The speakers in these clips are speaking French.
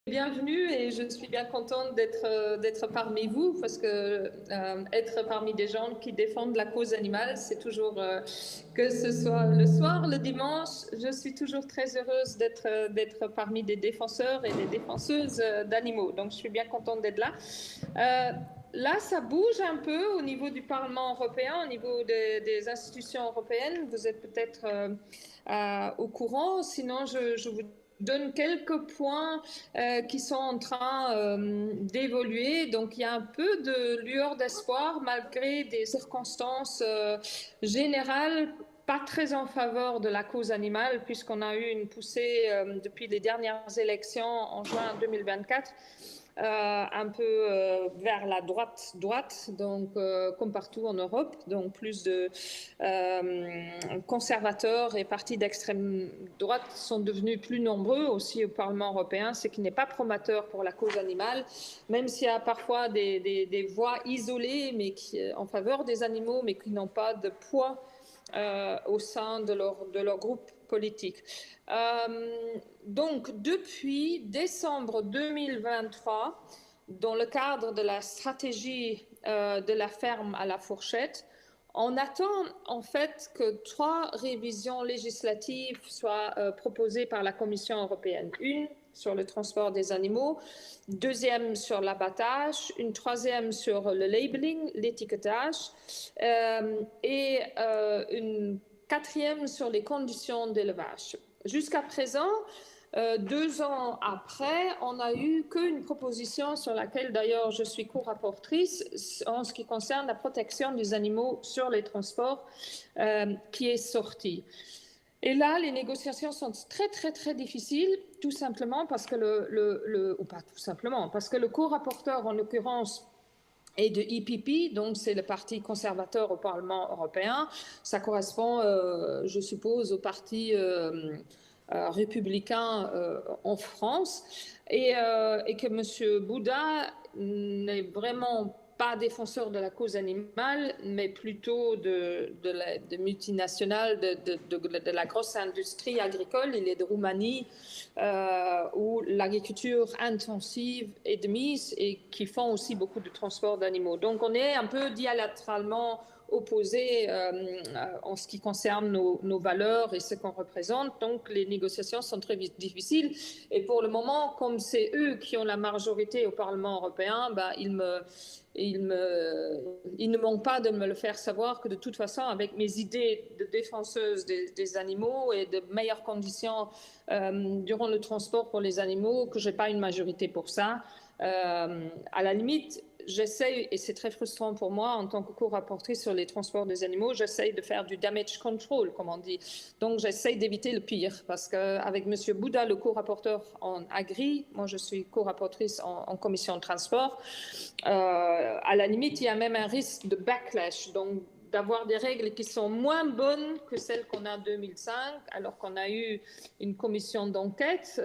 bienvenue et je suis bien contente d'être parmi vous parce que être parmi des gens qui défendent la cause animale, c'est toujours, que ce soit le soir, le dimanche, je suis toujours très heureuse d'être parmi des défenseurs et des défenseuses d'animaux. Donc, je suis bien contente d'être là. Là, ça bouge un peu au niveau du Parlement européen, au niveau des institutions européennes. Vous êtes peut-être au courant. Sinon, je vous donne quelques points qui sont en train d'évoluer. Donc, il y a un peu de lueur d'espoir malgré des circonstances générales pas très en faveur de la cause animale, puisqu'on a eu une poussée depuis les dernières élections en juin 2024. Un peu vers la droite, donc comme partout en Europe, donc plus de conservateurs et partis d'extrême droite sont devenus plus nombreux aussi au Parlement européen, ce qui n'est pas prometteur pour la cause animale, même s'il y a parfois des voix isolées mais en faveur des animaux, mais qui n'ont pas de poids au sein de leur groupe politique. Donc, depuis décembre 2023, dans le cadre de la stratégie de la ferme à la fourchette, on attend en fait que 3 révisions législatives soient proposées par la Commission européenne. Une sur le transport des animaux, deuxième sur l'abattage, une troisième sur le labeling, l'étiquetage, et une quatrième sur les conditions d'élevage. Jusqu'à présent, 2 ans après, on n'a eu qu'une proposition sur laquelle d'ailleurs je suis co-rapportrice en ce qui concerne la protection des animaux sur les transports qui est sortie. Et là, les négociations sont très, très, très difficiles, tout simplement parce que ou pas tout simplement, parce que le co-rapporteur, en l'occurrence, et de EPP, donc c'est le parti conservateur au Parlement européen. Ça correspond, je suppose, au parti républicain en France. Et que M. Bouddha n'est vraiment pas défenseur de la cause animale, mais plutôt de multinationales, de la grosse industrie agricole. Il est de Roumanie, où l'agriculture intensive est de mise et qui font aussi beaucoup de transport d'animaux. Donc on est un peu diamétralement opposés en ce qui concerne nos valeurs et ce qu'on représente. Donc les négociations sont très difficiles. Et pour le moment, comme c'est eux qui ont la majorité au Parlement européen, ils ne manquent pas de me le faire savoir que de toute façon, avec mes idées de défenseuse des animaux et de meilleures conditions durant le transport pour les animaux, que je n'ai pas une majorité pour ça. À la limite, j'essaie, et c'est très frustrant pour moi en tant que co-rapportrice sur les transports des animaux, j'essaie de faire du damage control, comme on dit. Donc j'essaie d'éviter le pire, parce qu'avec M. Bouddha, le co-rapporteur en agri, moi je suis co-rapportrice en commission de transport, à la limite, il y a même un risque de backlash, donc d'avoir des règles qui sont moins bonnes que celles qu'on a en 2005, alors qu'on a eu une commission d'enquête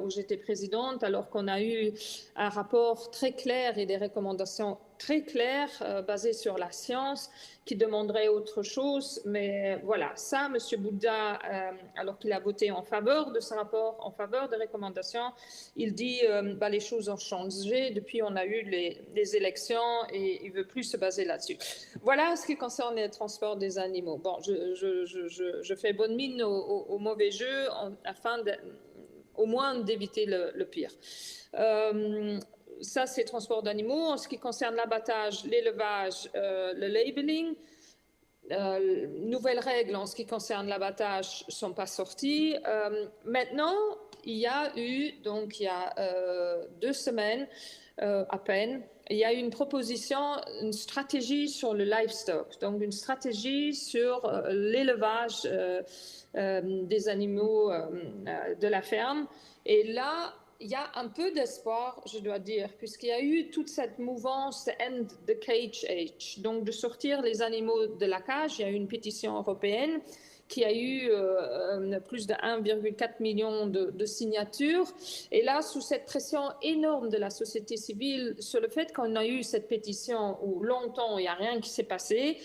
où j'étais présidente, alors qu'on a eu un rapport très clair et des recommandations très claires basées sur la science qui demanderaient autre chose. Mais voilà, ça, M. Bouddha, alors qu'il a voté en faveur de ce rapport, en faveur des recommandations, il dit les choses ont changé depuis on a eu les élections et il ne veut plus se baser là-dessus. Voilà ce qui concerne les transports des animaux. Bon, je fais bonne mine au mauvais jeu afin au moins d'éviter le pire. Ça, c'est transport d'animaux. En ce qui concerne l'abattage, l'élevage, le labeling, nouvelles règles en ce qui concerne l'abattage ne sont pas sorties. Maintenant, il y a eu, donc il y a 2 semaines à peine, il y a eu une proposition, une stratégie sur le livestock, donc une stratégie sur l'élevage des animaux de la ferme. Et là, il y a un peu d'espoir, je dois dire, puisqu'il y a eu toute cette mouvance de End the Cage Age, donc de sortir les animaux de la cage. Il y a eu une pétition européenne qui a eu plus de 1,4 million de signatures. Et là, sous cette pression énorme de la société civile, sur le fait qu'on a eu cette pétition où longtemps il n'y a rien qui s'est passé,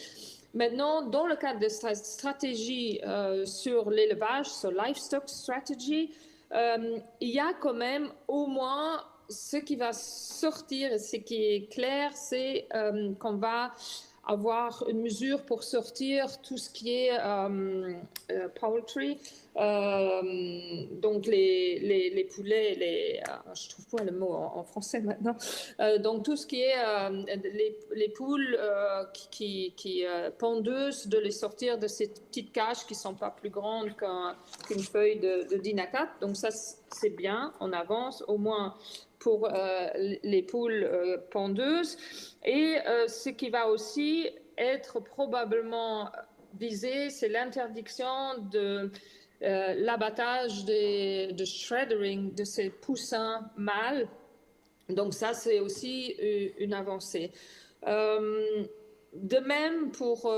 maintenant, dans le cadre de stratégie sur l'élevage, sur livestock strategy, il y a quand même au moins ce qui va sortir, et ce qui est clair, c'est qu'on va avoir une mesure pour sortir tout ce qui est poultry, donc les poulets, je trouve pas le mot en français maintenant, donc tout ce qui est les poules qui pondeuses, de les sortir de ces petites cages qui sont pas plus grandes qu'une feuille de DIN A4. Donc ça c'est bien, on avance au moins pour les poules pondeuses. Et ce qui va aussi être probablement visé, c'est l'interdiction de l'abattage de shreddering de ces poussins mâles. Donc ça, c'est aussi une avancée. De même pour...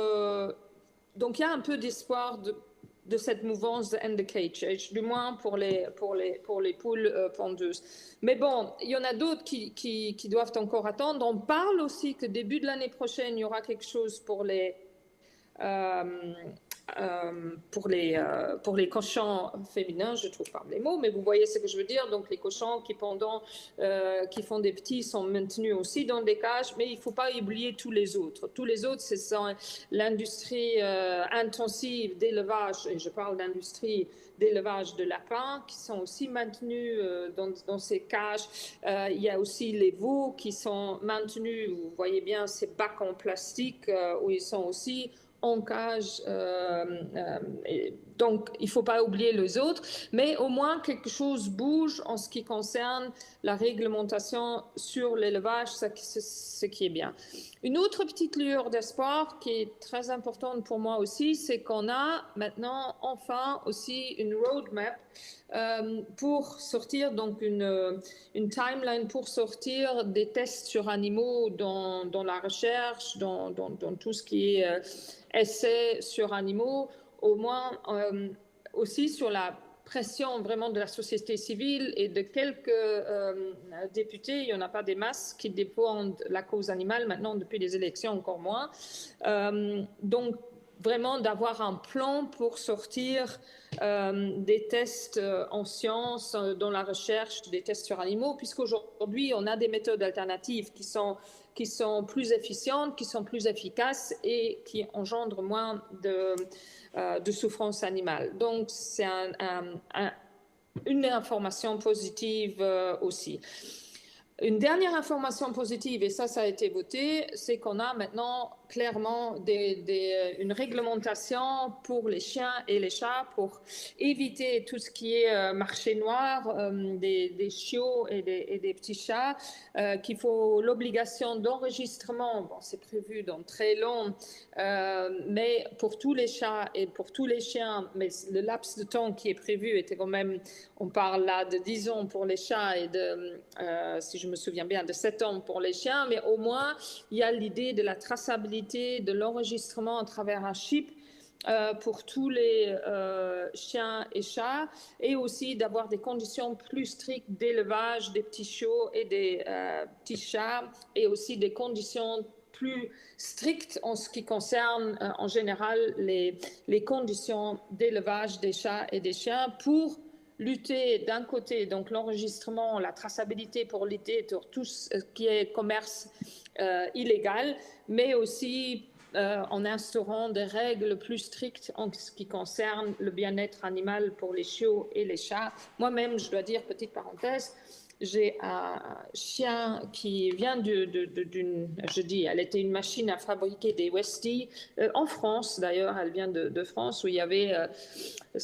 donc il y a un peu d'espoir de cette mouvance de end the cage, du moins pour les poules pondeuses. Mais bon, il y en a d'autres qui doivent encore attendre. On parle aussi que début de l'année prochaine, il y aura quelque chose pour les cochons féminins, je ne trouve pas les mots, mais vous voyez ce que je veux dire. Donc les cochons qui font des petits sont maintenus aussi dans des cages, mais il ne faut pas oublier tous les autres. Tous les autres, ce sont l'industrie intensive d'élevage, et je parle d'industrie d'élevage de lapins qui sont aussi maintenus dans ces cages. Il y a aussi les veaux qui sont maintenus, vous voyez bien ces bacs en plastique où ils sont aussi en cage. Donc, il ne faut pas oublier les autres, mais au moins quelque chose bouge en ce qui concerne la réglementation sur l'élevage, ce qui est bien. Une autre petite lueur d'espoir qui est très importante pour moi aussi, c'est qu'on a maintenant enfin aussi une roadmap pour sortir, donc une timeline pour sortir des tests sur animaux dans la recherche, dans tout ce qui est essais sur animaux, au moins aussi sur la pression vraiment de la société civile et de quelques députés. Il n'y en a pas des masses qui défendent la cause animale maintenant depuis les élections, encore moins. Donc vraiment d'avoir un plan pour sortir des tests en sciences, dans la recherche, des tests sur animaux, puisqu'aujourd'hui on a des méthodes alternatives qui sont plus efficientes, qui sont plus efficaces et qui engendrent moins de souffrance animale. Donc c'est une information positive aussi. Une dernière information positive, et ça a été voté, c'est qu'on a maintenant clairement une réglementation pour les chiens et les chats pour éviter tout ce qui est marché noir des chiots et des petits chats, qu'il faut l'obligation d'enregistrement, bon, c'est prévu dans très long, mais pour tous les chats et pour tous les chiens, mais le laps de temps qui est prévu était quand même, on parle là de 10 ans pour les chats et si je me souviens bien, de 7 ans pour les chiens, mais au moins il y a l'idée de la traçabilité, de l'enregistrement à travers un chip pour tous les chiens et chats, et aussi d'avoir des conditions plus strictes d'élevage des petits chiots et des petits chats, et aussi des conditions plus strictes en ce qui concerne en général les conditions d'élevage des chats et des chiens pour lutter d'un côté, donc l'enregistrement, la traçabilité pour lutter sur tout ce qui est commerce illégal, mais aussi en instaurant des règles plus strictes en ce qui concerne le bien-être animal pour les chiots et les chats. Moi-même, je dois dire, petite parenthèse, j'ai un chien qui vient elle était une machine à fabriquer des Westies, en France d'ailleurs, elle vient de France, où il y avait,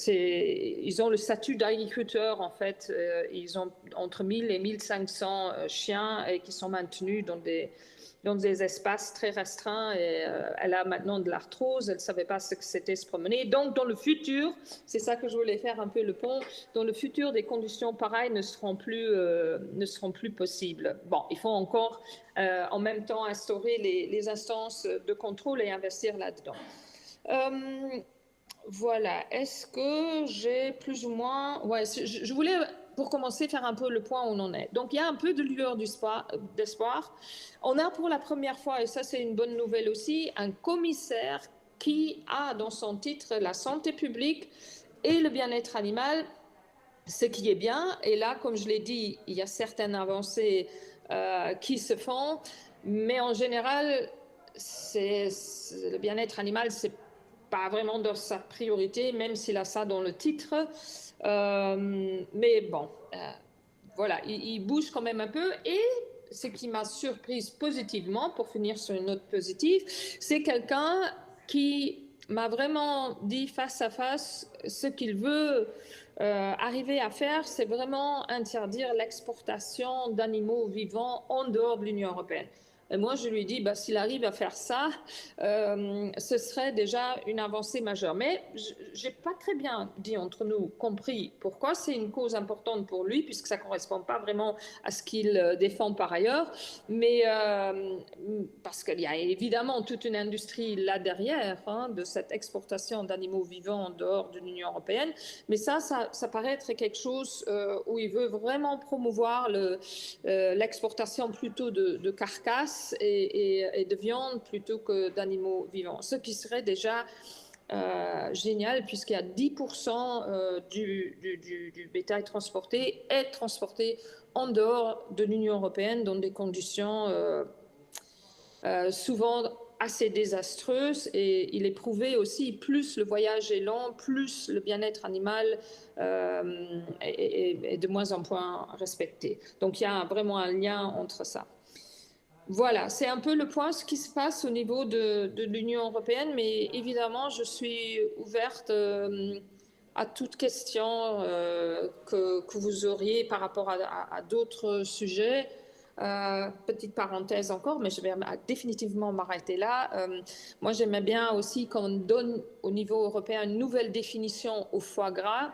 ils ont le statut d'agriculteur en fait, ils ont entre 1000 et 1500 chiens et qui sont maintenus dans des espaces très restreints, et elle a maintenant de l'arthrose, elle ne savait pas ce que c'était se promener. Donc dans le futur, c'est ça que je voulais faire un peu le pont, dans le futur des conditions pareilles ne seront plus possibles. Bon, il faut encore en même temps instaurer les instances de contrôle et investir là-dedans. Voilà, est-ce que j'ai plus ou moins... Ouais, je voulais, pour commencer, faire un peu le point où on en est. Donc, il y a un peu de lueur d'espoir. On a pour la première fois, et ça c'est une bonne nouvelle aussi, un commissaire qui a dans son titre la santé publique et le bien-être animal. ce qui est bien. Et là, comme je l'ai dit, il y a certaines avancées qui se font, mais en général, le bien-être animal, c'est pas vraiment dans sa priorité, même s'il a ça dans le titre. Mais bon, voilà, il bouge quand même un peu. Et ce qui m'a surprise positivement, pour finir sur une note positive, c'est quelqu'un qui m'a vraiment dit face à face ce qu'il veut arriver à faire, c'est vraiment interdire l'exportation d'animaux vivants en dehors de l'Union européenne. Et moi, je lui dis, bah, s'il arrive à faire ça, ce serait déjà une avancée majeure. Mais je n'ai pas très bien dit entre nous compris pourquoi c'est une cause importante pour lui, puisque ça ne correspond pas vraiment à ce qu'il défend par ailleurs. Mais parce qu'il y a évidemment toute une industrie là derrière hein, de cette exportation d'animaux vivants en dehors de l'Union européenne. Mais ça paraît être quelque chose où il veut vraiment promouvoir l'exportation plutôt de carcasses et de viande plutôt que d'animaux vivants. Ce qui serait déjà génial puisqu'il y a 10% du bétail transporté est transporté en dehors de l'Union européenne dans des conditions souvent assez désastreuse et il est prouvé aussi, plus le voyage est long, plus le bien-être animal est de moins en moins respecté. Donc il y a vraiment un lien entre ça. Voilà, c'est un peu le point ce qui se passe au niveau de l'Union européenne, mais évidemment, je suis ouverte à toute question que vous auriez par rapport à d'autres sujets. Petite parenthèse encore, mais je vais définitivement m'arrêter là. Moi, j'aimais bien aussi qu'on donne au niveau européen une nouvelle définition au foie gras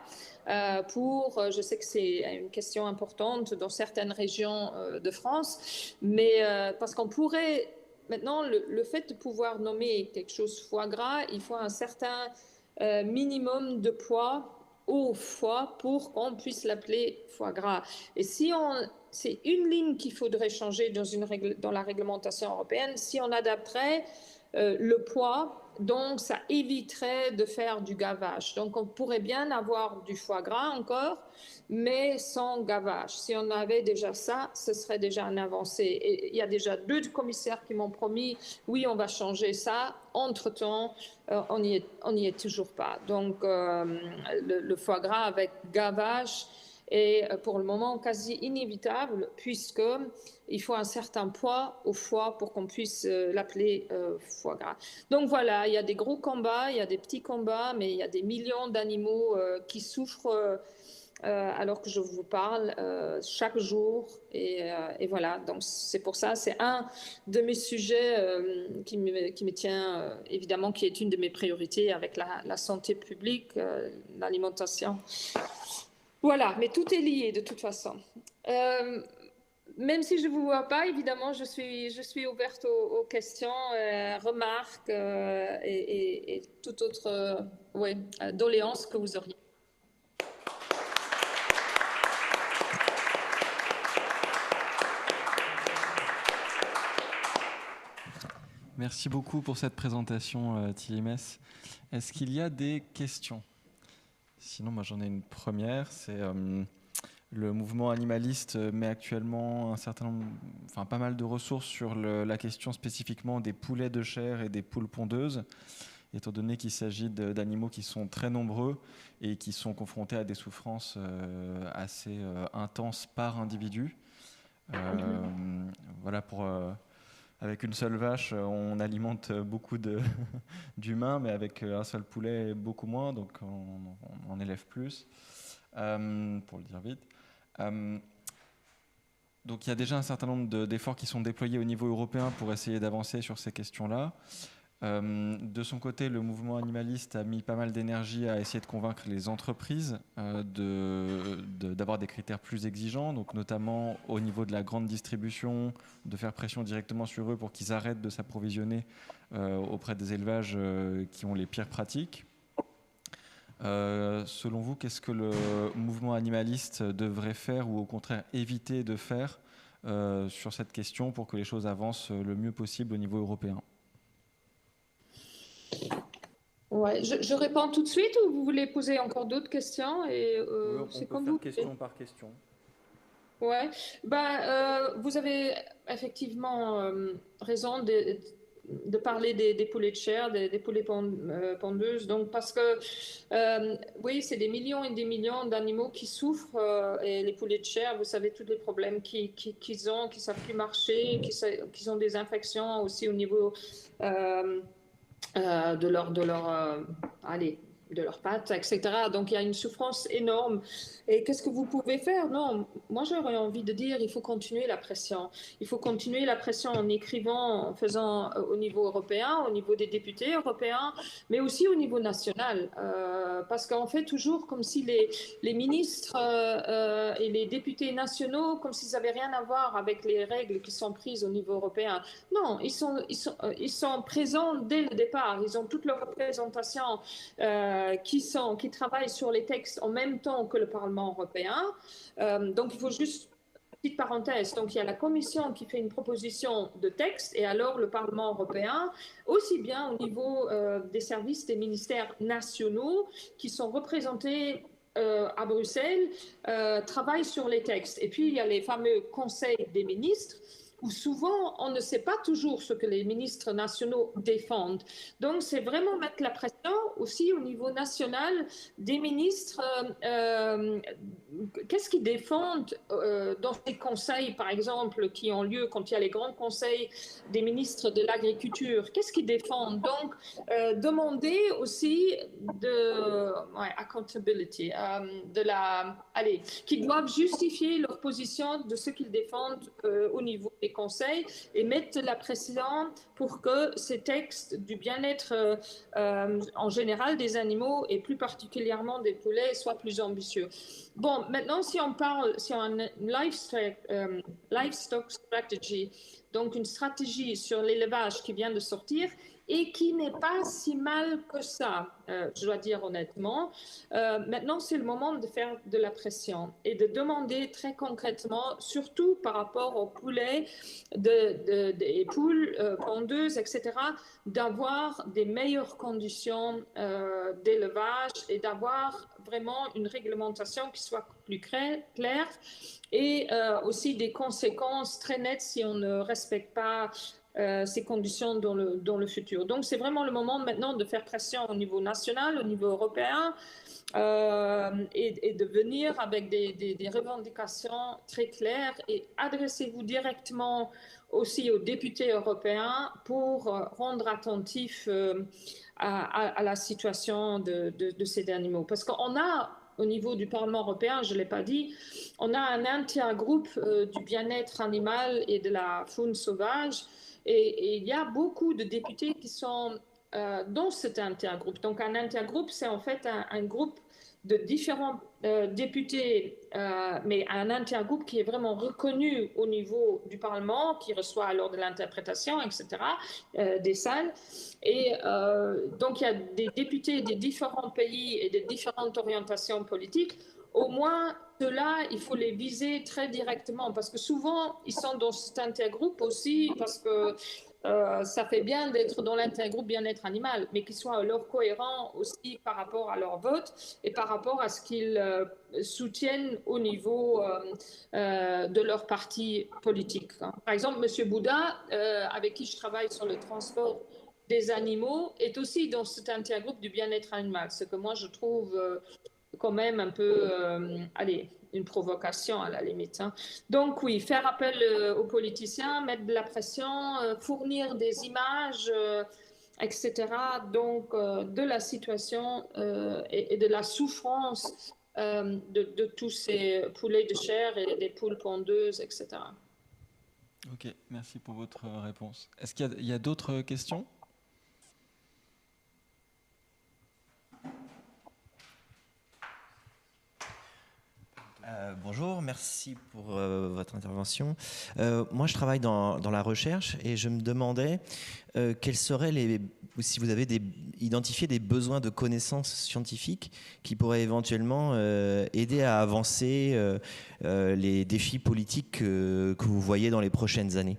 je sais que c'est une question importante dans certaines régions de France, mais parce qu'on pourrait, maintenant, le fait de pouvoir nommer quelque chose foie gras, il faut un certain minimum de poids au foie pour qu'on puisse l'appeler foie gras. Et si c'est une ligne qu'il faudrait changer dans la réglementation européenne, si on adapterait le poids, donc ça éviterait de faire du gavage. Donc on pourrait bien avoir du foie gras encore, mais sans gavage. Si on avait déjà ça, ce serait déjà une avancée. Et il y a déjà 2 commissaires qui m'ont promis, oui, on va changer ça. Entre-temps, on n'y est toujours pas. Donc le foie gras avec gavage est pour le moment quasi inévitable puisqu'il faut un certain poids au foie pour qu'on puisse l'appeler foie gras. Donc voilà, il y a des gros combats, il y a des petits combats, mais il y a des millions d'animaux qui souffrent alors que je vous parle chaque jour. Et voilà, donc c'est pour ça, c'est un de mes sujets qui me tient, évidemment, qui est une de mes priorités avec la santé publique, l'alimentation. Voilà, mais tout est lié de toute façon. Même si je ne vous vois pas, évidemment, je suis ouverte aux questions, remarques et toute autre doléance que vous auriez. Merci beaucoup pour cette présentation, Tilly-Mess. Est-ce qu'il y a des questions ? Sinon, moi j'en ai une première. C'est le mouvement animaliste met actuellement pas mal de ressources sur la question spécifiquement des poulets de chair et des poules pondeuses, étant donné qu'il s'agit d'animaux qui sont très nombreux et qui sont confrontés à des souffrances assez intenses par individu. Voilà avec une seule vache, on alimente beaucoup d'humains, mais avec un seul poulet, beaucoup moins, donc on en élève plus, pour le dire vite. Donc il y a déjà un certain nombre d'efforts qui sont déployés au niveau européen pour essayer d'avancer sur ces questions-là. De son côté, le mouvement animaliste a mis pas mal d'énergie à essayer de convaincre les entreprises d'avoir des critères plus exigeants, donc notamment au niveau de la grande distribution, de faire pression directement sur eux pour qu'ils arrêtent de s'approvisionner auprès des élevages qui ont les pires pratiques. Selon vous, qu'est-ce que le mouvement animaliste devrait faire ou au contraire éviter de faire sur cette question pour que les choses avancent le mieux possible au niveau européen ? Ouais, je réponds tout de suite ou vous voulez poser encore d'autres questions et Oui, on c'est peut comme faire vous voulez. question par question. Ouais, vous avez effectivement raison de parler des poulets de chair, des poulets pondeuses. Donc, parce que, oui, c'est des millions et des millions d'animaux qui souffrent et les poulets de chair, vous savez, tous les problèmes qu'ils ont, qui ne savent plus marcher, qui ont des infections aussi au niveau euh, allez, de leurs pattes, etc. Donc il y a une souffrance énorme. Et qu'est-ce que vous pouvez faire? Non, moi j'aurais envie de dire, il faut continuer la pression. Il faut continuer la pression en écrivant, en faisant au niveau européen, au niveau des députés européens, mais aussi au niveau national. Parce qu'on fait toujours comme si les ministres et les députés nationaux, comme s'ils n'avaient rien à voir avec les règles qui sont prises au niveau européen. Non, ils sont présents dès le départ. Ils ont toute leur représentation qui travaillent sur les textes en même temps que le Parlement européen. Donc, il faut juste petite parenthèse, donc il y a la Commission qui fait une proposition de texte et alors le Parlement européen, aussi bien au niveau des services des ministères nationaux qui sont représentés à Bruxelles, travaillent sur les textes. Et puis il y a les fameux conseils des ministres où souvent on ne sait pas toujours ce que les ministres nationaux défendent. Donc c'est vraiment mettre la pression aussi au niveau national des ministres. Qu'est-ce qu'ils défendent dans ces conseils, par exemple, qui ont lieu quand il y a les grands conseils des ministres de l'Agriculture? Qu'est-ce qu'ils défendent? Donc, demander aussi accountability, allez, qu'ils doivent justifier leur position de ce qu'ils défendent au niveau des conseils et mettre la pression pour que ces textes du bien-être en général des animaux et plus particulièrement des poulets soient plus ambitieux. Bon, maintenant, si on parle, si on a une livestock strategy, donc une stratégie sur l'élevage qui vient de sortir et qui n'est pas si mal que ça, je dois dire honnêtement. Maintenant, c'est le moment de faire de la pression et de demander très concrètement, surtout par rapport aux poulets, des poules pondeuses, etc., d'avoir des meilleures conditions d'élevage et d'avoir vraiment une réglementation qui soit plus claire et aussi des conséquences très nettes si on ne respecte pas ces conditions dans le futur. Donc c'est vraiment le moment maintenant de faire pression au niveau national, au niveau européen et de venir avec des revendications très claires et adressez-vous directement aussi aux députés européens pour rendre attentifs à la situation de ces animaux. Parce qu'on a, au niveau du Parlement européen, je ne l'ai pas dit, on a un intergroupe du bien-être animal et de la faune sauvage. Et il y a beaucoup de députés qui sont dans cet intergroupe. Donc un intergroupe, c'est en fait un groupe de différents députés, mais un intergroupe qui est vraiment reconnu au niveau du Parlement, qui reçoit alors de l'interprétation, etc., des salles. Et donc il y a des députés des différents pays et des différentes orientations politiques. Au moins, ceux-là, il faut les viser très directement parce que souvent, ils sont dans cet intergroupe aussi parce que ça fait bien d'être dans l'intergroupe bien-être animal, mais qu'ils soient alors cohérents aussi par rapport à leur vote et par rapport à ce qu'ils soutiennent au niveau de leur parti politique. Par exemple, M. Bouddha, avec qui je travaille sur le transport des animaux, est aussi dans cet intergroupe du bien-être animal, ce que moi je trouve quand même un peu, allez, une provocation à la limite. Hein. Donc oui, faire appel aux politiciens, mettre de la pression, fournir des images, etc. Donc de la situation et de la souffrance de tous ces poulets de chair et des poules pondeuses, etc. Ok, merci pour votre réponse. Est-ce qu'il y a d'autres questions ? Bonjour, merci pour votre intervention. Moi, je travaille dans la recherche et je me demandais quels seraient si vous avez identifié des besoins de connaissances scientifiques qui pourraient éventuellement aider à avancer les défis politiques que vous voyez dans les prochaines années.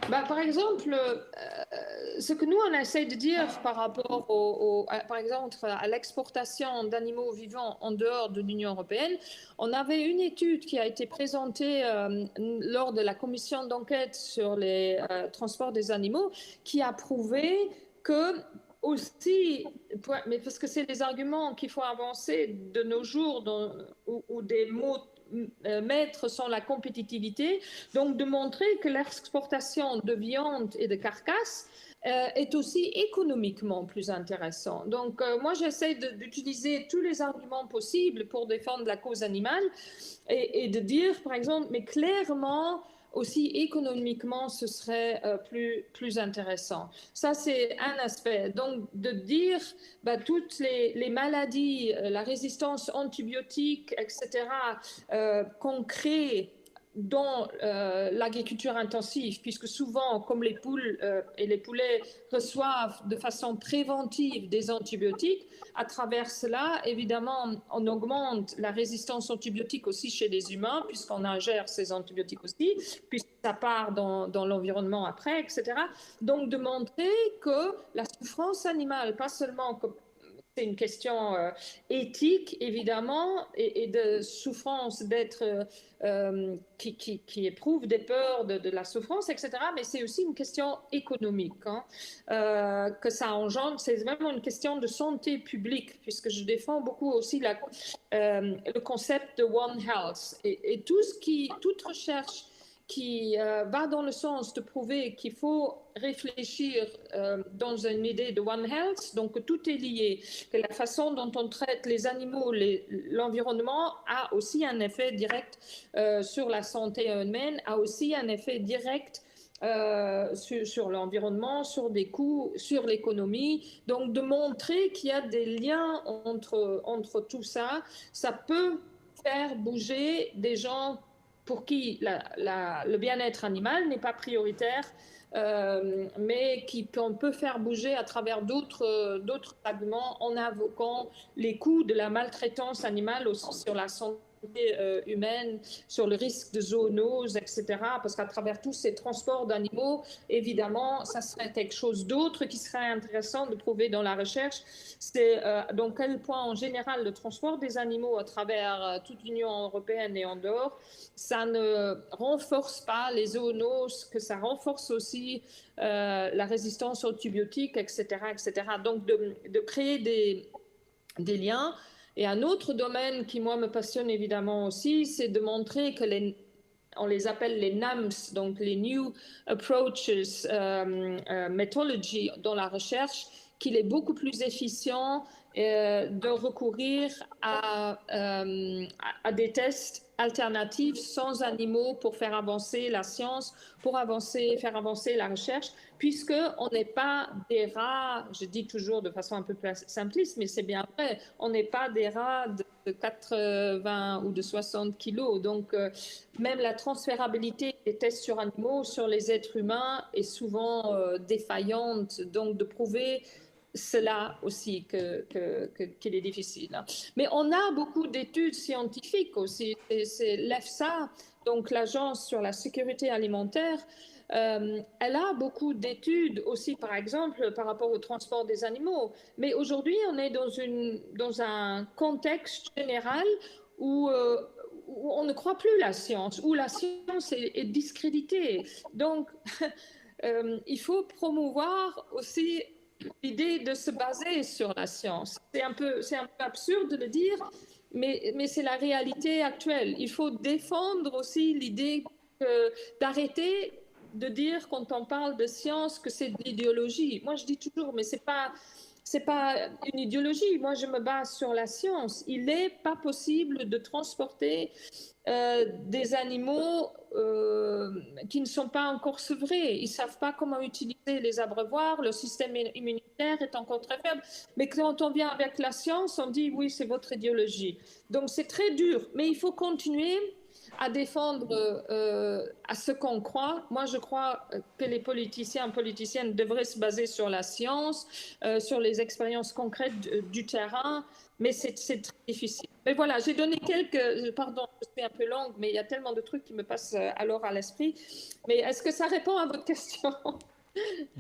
Par exemple, ce que nous, on essaie de dire par rapport, par exemple, à l'exportation d'animaux vivants en dehors de l'Union européenne, on avait une étude qui a été présentée lors de la commission d'enquête sur les transports des animaux qui a prouvé que aussi, mais parce que c'est des arguments qu'il faut avancer de nos jours où des mots maîtres sont la compétitivité, donc de montrer que l'exportation de viande et de carcasses est aussi économiquement plus intéressant. Donc moi j'essaie d'utiliser tous les arguments possibles pour défendre la cause animale et de dire par exemple, mais clairement aussi économiquement, ce serait plus intéressant. Ça, c'est un aspect. Donc, de dire toutes les maladies, la résistance antibiotique, etc., qu'on crée dans l'agriculture intensive, puisque souvent, comme les poules et les poulets reçoivent de façon préventive des antibiotiques, à travers cela, évidemment, on augmente la résistance antibiotique aussi chez les humains, puisqu'on ingère ces antibiotiques aussi, puisque ça part dans l'environnement après, etc. Donc, de montrer que la souffrance animale, pas seulement que c'est une question éthique, évidemment, et de souffrance d'être qui éprouve des peurs de la souffrance, etc. Mais c'est aussi une question économique que ça engendre. C'est vraiment une question de santé publique, puisque je défends beaucoup aussi le concept de One Health. Et toute recherche qui va dans le sens de prouver qu'il faut réfléchir dans une idée de One Health, donc que tout est lié, que la façon dont on traite les animaux, l'environnement a aussi un effet direct sur la santé humaine, a aussi un effet direct sur l'environnement, sur des coûts, sur l'économie. Donc de montrer qu'il y a des liens entre tout ça, ça peut faire bouger des gens pour qui le bien-être animal n'est pas prioritaire, mais qu'on peut faire bouger à travers d'autres arguments en invoquant les coûts de la maltraitance animale aussi sur la santé humaine, sur le risque de zoonose, etc. Parce qu'à travers tous ces transports d'animaux, évidemment, ça serait quelque chose d'autre qui serait intéressant de prouver dans la recherche. C'est dans quel point, en général, le transport des animaux à travers toute l'Union européenne et en dehors, ça ne renforce pas les zoonoses, que ça renforce aussi la résistance aux antibiotiques, etc., etc. Donc, de créer des liens. Et un autre domaine qui, moi, me passionne évidemment aussi, c'est de montrer que on les appelle les NAMS, donc les New Approaches Methodology dans la recherche, qu'il est beaucoup plus efficient de recourir à des tests alternatifs sans animaux pour faire avancer la science, pour faire avancer la recherche, puisqu'on n'est pas des rats, je dis toujours de façon un peu plus simpliste, mais c'est bien vrai, on n'est pas des rats de 80 ou de 60 kilos. Donc, même la transférabilité des tests sur animaux, sur les êtres humains, est souvent défaillante. Donc, de prouver cela aussi qu'il est difficile. Mais on a beaucoup d'études scientifiques aussi. C'est l'EFSA, donc l'Agence sur la sécurité alimentaire, elle a beaucoup d'études aussi, par exemple, par rapport au transport des animaux. Mais aujourd'hui, on est dans un contexte général où on ne croit plus la science, où la science est discréditée. Donc, il faut promouvoir aussi l'idée de se baser sur la science. C'est un peu absurde de le dire, mais c'est la réalité actuelle. Il faut défendre aussi l'idée d'arrêter de dire quand on parle de science que c'est de l'idéologie. Moi, je dis toujours, mais c'est pas une idéologie. Moi, je me base sur la science. Il n'est pas possible de transporter des animaux qui ne sont pas encore sevrés. Ils ne savent pas comment utiliser les abreuvoirs. Le système immunitaire est encore très faible. Mais quand on vient avec la science, on dit oui, c'est votre idéologie. Donc, c'est très dur. Mais il faut continuer à défendre à ce qu'on croit. Moi, je crois que les politiciennes devraient se baser sur la science, sur les expériences concrètes du terrain, mais c'est très difficile. Mais voilà, j'ai donné quelques... Pardon, je suis un peu longue, mais il y a tellement de trucs qui me passent alors à l'esprit. Mais est-ce que ça répond à votre question?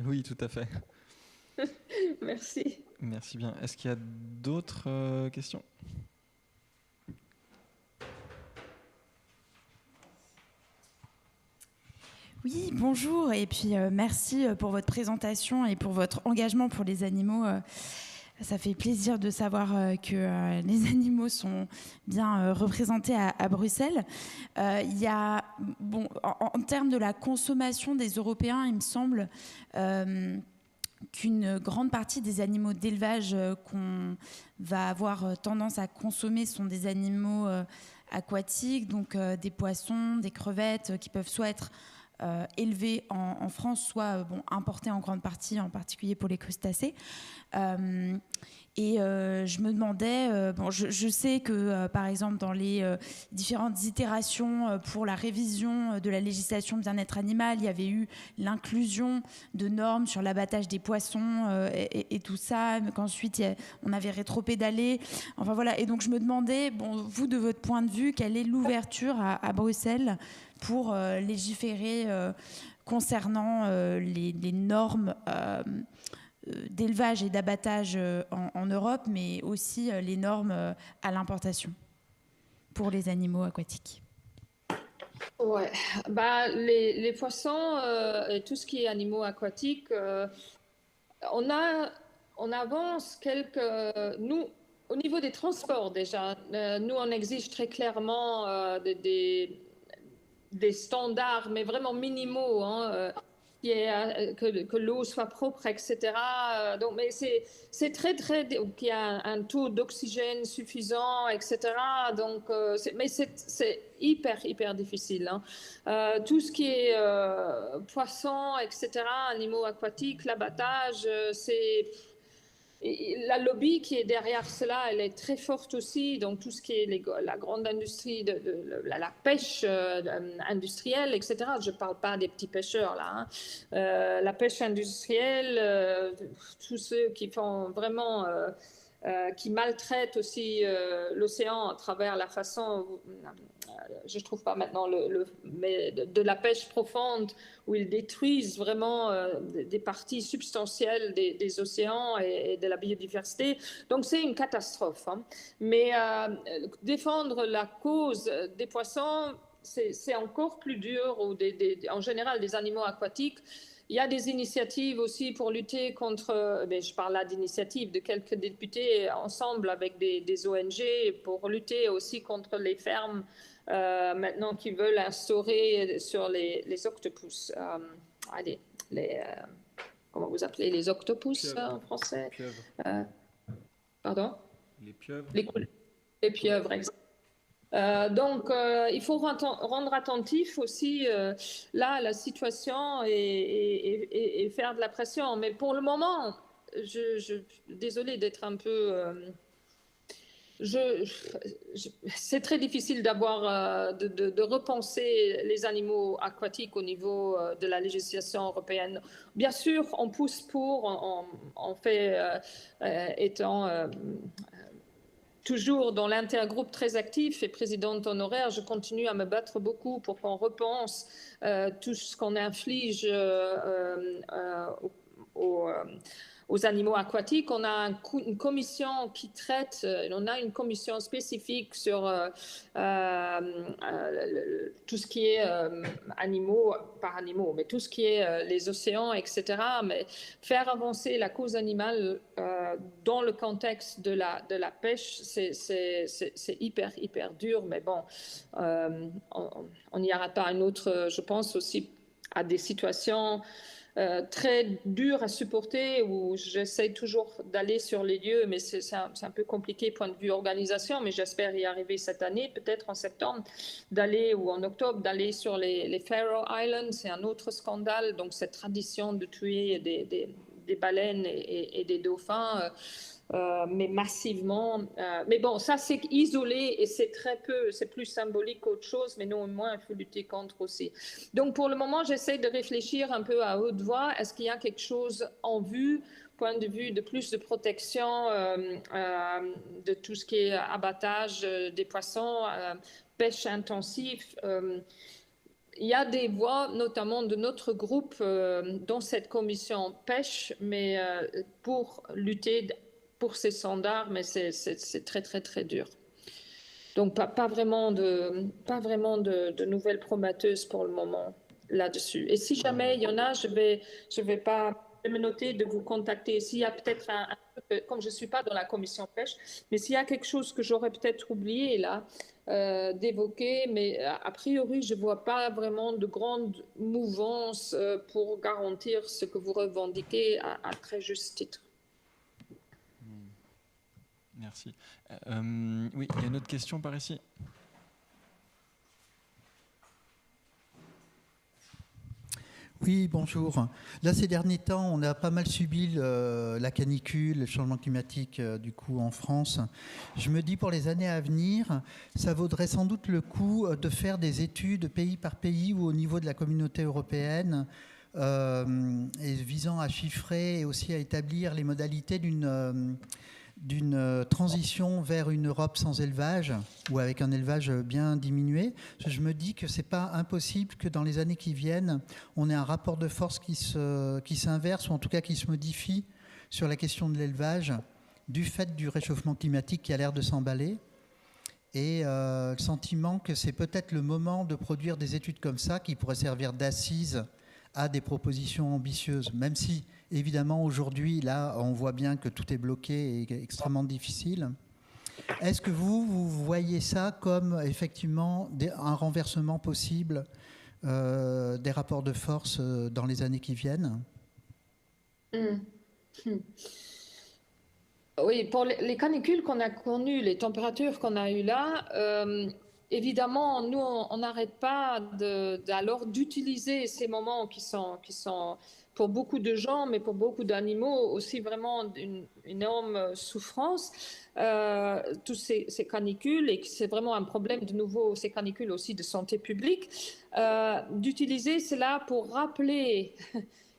Oui, tout à fait. Merci. Merci bien. Est-ce qu'il y a d'autres questions? Oui, bonjour, et puis merci pour votre présentation et pour votre engagement pour les animaux. Ça fait plaisir de savoir que les animaux sont bien représentés à Bruxelles. Il y a, bon, en termes de la consommation des Européens, il me semble qu'une grande partie des animaux d'élevage qu'on va avoir tendance à consommer sont des animaux aquatiques, donc des poissons, des crevettes, qui peuvent soit être élevés en France, soit importés en grande partie, en particulier pour les crustacés. Je me demandais, je sais que par exemple dans les différentes itérations pour la révision de la législation bien-être animal, il y avait eu l'inclusion de normes sur l'abattage des poissons et tout ça, mais qu'ensuite on avait rétropédalé. Enfin voilà, et donc je me demandais, vous de votre point de vue, quelle est l'ouverture à Bruxelles pour légiférer concernant les normes d'élevage et d'abattage en Europe, mais aussi les normes à l'importation pour les animaux aquatiques. Ouais, bah, les poissons et tout ce qui est animaux aquatiques, on avance nous, au niveau des transports déjà, nous on exige très clairement des standards, mais vraiment minimaux, hein, que l'eau soit propre, etc. Donc, mais c'est très, qu'il y a un taux d'oxygène suffisant, etc. Donc, mais c'est hyper difficile. Hein. Tout ce qui est poissons, etc., animaux aquatiques, l'abattage, c'est... Et la lobby qui est derrière cela, elle est très forte aussi. Donc, tout ce qui est la grande industrie de la pêche industrielle, etc. Je ne parle pas des petits pêcheurs, là. Hein. La pêche industrielle, tous ceux qui font vraiment... qui maltraitent aussi l'océan à travers la façon, je ne trouve pas maintenant, mais de la pêche profonde, où ils détruisent vraiment des parties substantielles des océans et de la biodiversité. Donc c'est une catastrophe. Hein. Mais défendre la cause des poissons, c'est encore plus dur, ou en général des animaux aquatiques. Il y a des initiatives aussi pour lutter contre, je parle là d'initiatives de quelques députés ensemble avec des ONG pour lutter aussi contre les fermes maintenant qui veulent instaurer sur les octopus. Comment vous appelez les octopus en français? Pardon? Les pieuvres. Les pieuvres, exactement. Donc, il faut rendre attentif aussi là la situation et faire de la pression. Mais pour le moment, désolée d'être un peu... c'est très difficile de repenser les animaux aquatiques au niveau de la législation européenne. Bien sûr, on pousse pour, on fait étant... toujours dans l'intergroupe très actif et présidente honoraire, je continue à me battre beaucoup pour qu'on repense tout ce qu'on inflige aux animaux aquatiques. On a une commission qui traite, on a une commission spécifique sur tout ce qui est animaux, pas animaux, mais tout ce qui est les océans, etc. Mais faire avancer la cause animale dans le contexte de la pêche, c'est hyper dur. Mais bon, on n'y aura pas un autre, je pense aussi à des situations très dur à supporter, où j'essaie toujours d'aller sur les lieux, mais c'est un peu compliqué point de vue organisation, mais j'espère y arriver cette année, peut-être en septembre, ou en octobre, d'aller sur les Faroe Islands. C'est un autre scandale, donc cette tradition de tuer des baleines et des dauphins, mais massivement. Mais bon, ça c'est isolé et c'est très peu, c'est plus symbolique qu'autre chose, mais non, au moins il faut lutter contre aussi. Donc pour le moment, j'essaie de réfléchir un peu à haute voix. Est-ce qu'il y a quelque chose en vue, point de vue de plus de protection de tout ce qui est abattage des poissons, pêche intensive. Il y a des voix, notamment de notre groupe dans cette commission pêche, mais pour lutter pour ces standards, mais c'est très, très, très dur. Donc, pas vraiment de nouvelles prometteuses pour le moment là-dessus. Et si jamais il y en a, je vais pas me noter de vous contacter. S'il y a peut-être comme je ne suis pas dans la commission pêche, mais s'il y a quelque chose que j'aurais peut-être oublié là, d'évoquer, mais a priori, je ne vois pas vraiment de grande mouvance pour garantir ce que vous revendiquez à très juste titre. Merci. Oui, il y a une autre question par ici. Oui, bonjour. Là, ces derniers temps, on a pas mal subi la canicule, le changement climatique du coup en France. Je me dis pour les années à venir, ça vaudrait sans doute le coup de faire des études pays par pays ou au niveau de la communauté européenne et visant à chiffrer et aussi à établir les modalités d'une transition vers une Europe sans élevage ou avec un élevage bien diminué. Je me dis que ce n'est pas impossible que dans les années qui viennent, on ait un rapport de force qui s'inverse ou en tout cas qui se modifie sur la question de l'élevage du fait du réchauffement climatique qui a l'air de s'emballer et le sentiment que c'est peut-être le moment de produire des études comme ça qui pourraient servir d'assises à des propositions ambitieuses, même si évidemment aujourd'hui là on voit bien que tout est bloqué et extrêmement difficile. Est-ce que vous voyez ça comme effectivement un renversement possible des rapports de force dans les années qui viennent? Oui, pour les canicules qu'on a connues, les températures qu'on a eues là, évidemment, nous, on n'arrête pas alors d'utiliser ces moments qui sont pour beaucoup de gens, mais pour beaucoup d'animaux aussi vraiment d'une énorme souffrance, tous ces canicules, et que c'est vraiment un problème de nouveau, ces canicules aussi de santé publique, d'utiliser cela pour rappeler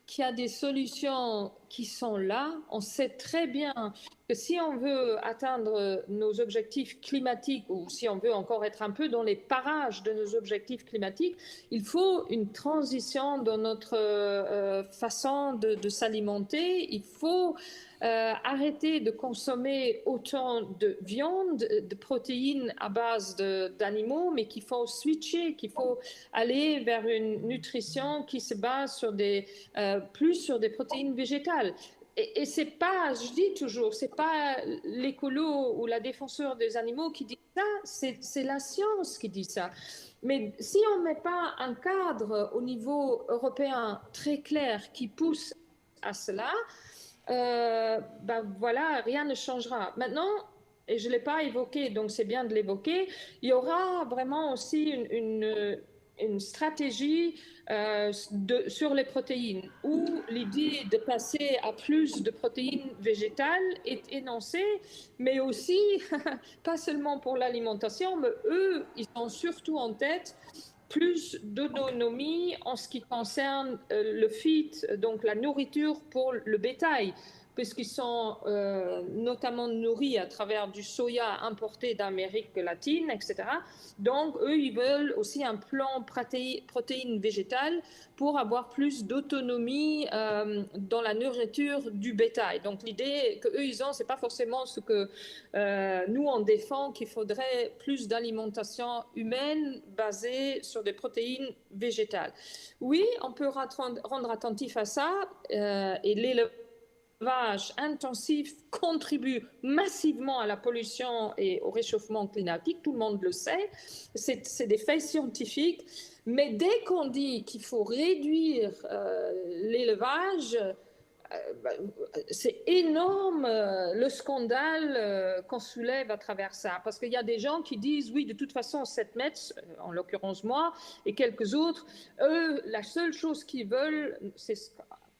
qu'il y a des solutions qui sont là. On sait très bien que si on veut atteindre nos objectifs climatiques ou si on veut encore être un peu dans les parages de nos objectifs climatiques, il faut une transition dans notre façon de s'alimenter. Il faut arrêter de consommer autant de viande, de protéines à base d'animaux, mais qu'il faut switcher, qu'il faut aller vers une nutrition qui se base sur plus sur des protéines végétales. Et c'est pas, je dis toujours, c'est pas l'écolo ou la défenseur des animaux qui dit ça, c'est la science qui dit ça. Mais si on ne met pas un cadre au niveau européen très clair qui pousse à cela, ben voilà, rien ne changera. Maintenant, et je ne l'ai pas évoqué, donc c'est bien de l'évoquer, il y aura vraiment aussi une stratégie sur les protéines, où l'idée de passer à plus de protéines végétales est énoncée, mais aussi, pas seulement pour l'alimentation, mais eux, ils ont surtout en tête plus d'autonomie en ce qui concerne le feed, donc la nourriture pour le bétail, puisqu'ils sont notamment nourris à travers du soja importé d'Amérique latine, etc. Donc, eux, ils veulent aussi un plan protéines végétales pour avoir plus d'autonomie dans la nourriture du bétail. Donc, l'idée qu'eux, ils ont, ce n'est pas forcément ce que nous, on défend, qu'il faudrait plus d'alimentation humaine basée sur des protéines végétales. Oui, on peut rendre attentif à ça et l'élevage intensif contribue massivement à la pollution et au réchauffement climatique, tout le monde le sait, c'est des faits scientifiques, mais dès qu'on dit qu'il faut réduire l'élevage, c'est énorme le scandale qu'on soulève à travers ça, parce qu'il y a des gens qui disent oui, de toute façon 7 mètres, en l'occurrence moi et quelques autres, eux, la seule chose qu'ils veulent, c'est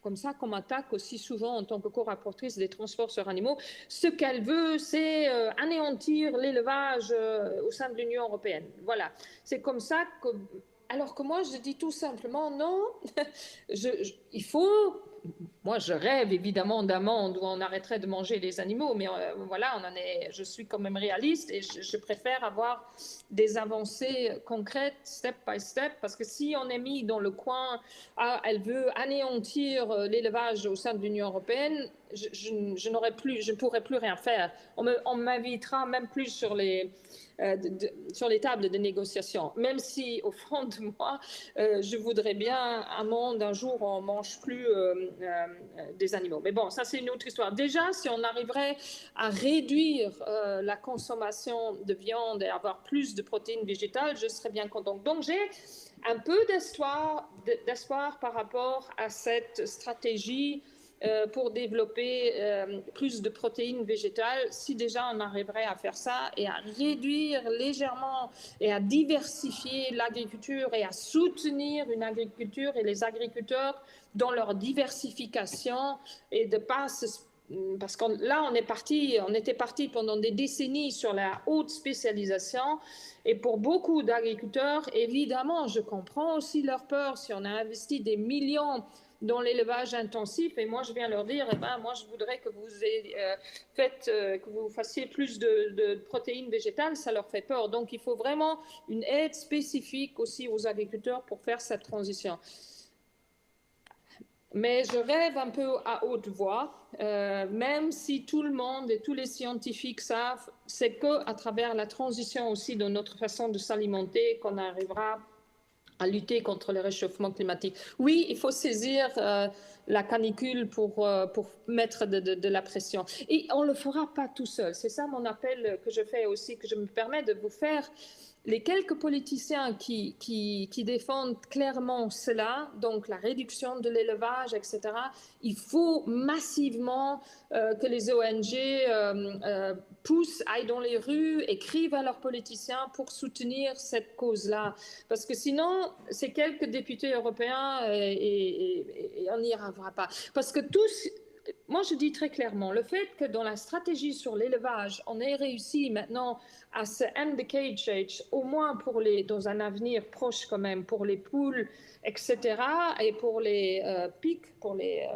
comme ça qu'on m'attaque aussi souvent en tant que co-rapportrice des transports sur animaux. Ce qu'elle veut, c'est anéantir l'élevage au sein de l'Union européenne. Voilà, c'est comme ça que... Alors que moi, je dis tout simplement non, il faut... Moi, je rêve évidemment d'un monde où on arrêterait de manger les animaux, mais voilà, je suis quand même réaliste et je préfère avoir des avancées concrètes, step by step, parce que si on est mis dans le coin, elle veut anéantir l'élevage au sein de l'Union européenne, je ne pourrai plus rien faire. On m'invitera même plus sur les tables de négociation, même si au fond de moi, je voudrais bien un monde, un jour, où on ne mange plus des animaux. Mais bon, ça c'est une autre histoire. Déjà, si on arriverait à réduire la consommation de viande et avoir plus de protéines végétales, je serais bien contente. Donc j'ai un peu d'espoir par rapport à cette stratégie pour développer plus de protéines végétales, si déjà on arriverait à faire ça et à réduire légèrement et à diversifier l'agriculture et à soutenir une agriculture et les agriculteurs dans leur diversification et de pas parce que là, on était parti pendant des décennies sur la haute spécialisation. Et pour beaucoup d'agriculteurs, évidemment, je comprends aussi leur peur. Si on a investi des millions dans l'élevage intensif, et moi, je viens leur dire, moi, je voudrais que vous fassiez plus de protéines végétales, ça leur fait peur. Donc, il faut vraiment une aide spécifique aussi aux agriculteurs pour faire cette transition. Mais je rêve un peu à haute voix, même si tout le monde et tous les scientifiques savent, c'est qu'à travers la transition aussi de notre façon de s'alimenter qu'on arrivera à lutter contre le réchauffement climatique. Oui, il faut saisir la canicule pour mettre de la pression. Et on ne le fera pas tout seul. C'est ça mon appel que je fais aussi, que je me permets de vous faire. Les quelques politiciens qui défendent clairement cela, donc la réduction de l'élevage, etc., il faut massivement que les ONG poussent, aillent dans les rues, écrivent à leurs politiciens pour soutenir cette cause-là. Parce que sinon, ces quelques députés européens, et on n'y arrivera pas. Parce que tous... Moi, je dis très clairement, le fait que dans la stratégie sur l'élevage, on ait réussi maintenant à se end the cage age, au moins dans un avenir proche quand même, pour les poules, etc., et pour les pics, pour les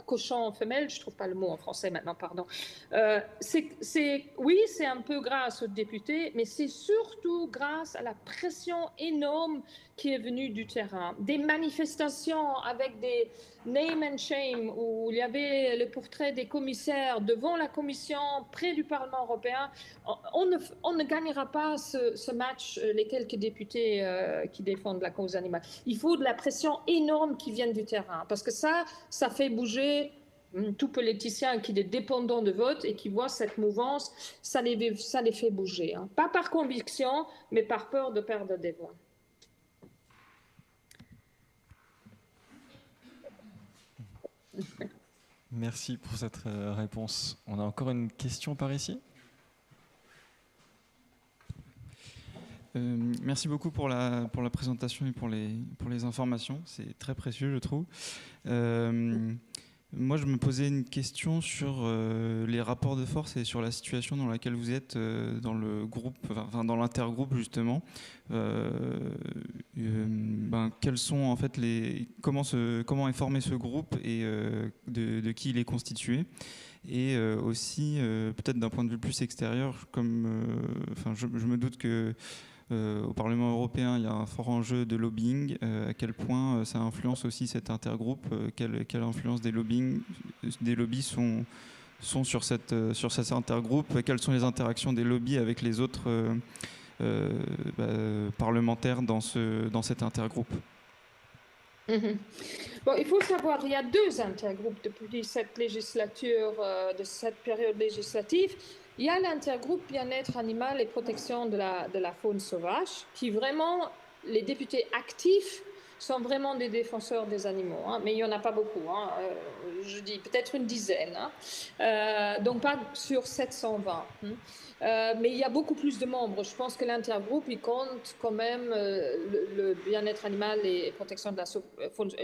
cochons femelles, je ne trouve pas le mot en français maintenant, pardon. Oui, c'est un peu grâce aux députés, mais c'est surtout grâce à la pression énorme qui est venue du terrain. Des manifestations avec des name and shame, où il y avait le portrait des commissaires devant la commission, près du Parlement européen. On ne gagnera pas ce match, les quelques députés qui défendent la cause animale. Il faut de la pression énorme qui vient du terrain, parce que ça fait bouger tout politicien qui est dépendant de vote et qui voit cette mouvance, ça les fait bouger. Hein. Pas par conviction, mais par peur de perdre des voix. Merci pour cette réponse. On a encore une question par ici. Merci beaucoup pour la présentation et pour les informations. C'est très précieux, je trouve. Moi, je me posais une question sur les rapports de force et sur la situation dans laquelle vous êtes dans le groupe, enfin dans l'intergroupe justement. Quels sont en fait comment est formé ce groupe et de qui il est constitué, et aussi peut-être d'un point de vue plus extérieur, je me doute que au Parlement européen, il y a un fort enjeu de lobbying. À quel point ça influence aussi cet intergroupe, quelle influence des lobbies sont sur cet intergroupe, quelles sont les interactions des lobbies avec les autres parlementaires dans cet intergroupe. Bon, il faut savoir, il y a 2 intergroupes depuis cette législature, de cette période législative. Il y a l'intergroupe bien-être animal et protection de la faune sauvage, qui vraiment, les députés actifs sont vraiment des défenseurs des animaux, hein, mais il n'y en a pas beaucoup, hein, je dis peut-être une dizaine, hein, donc pas sur 720. Hein. Mais il y a beaucoup plus de membres. Je pense que l'intergroupe, il compte quand même le bien-être animal et protection de la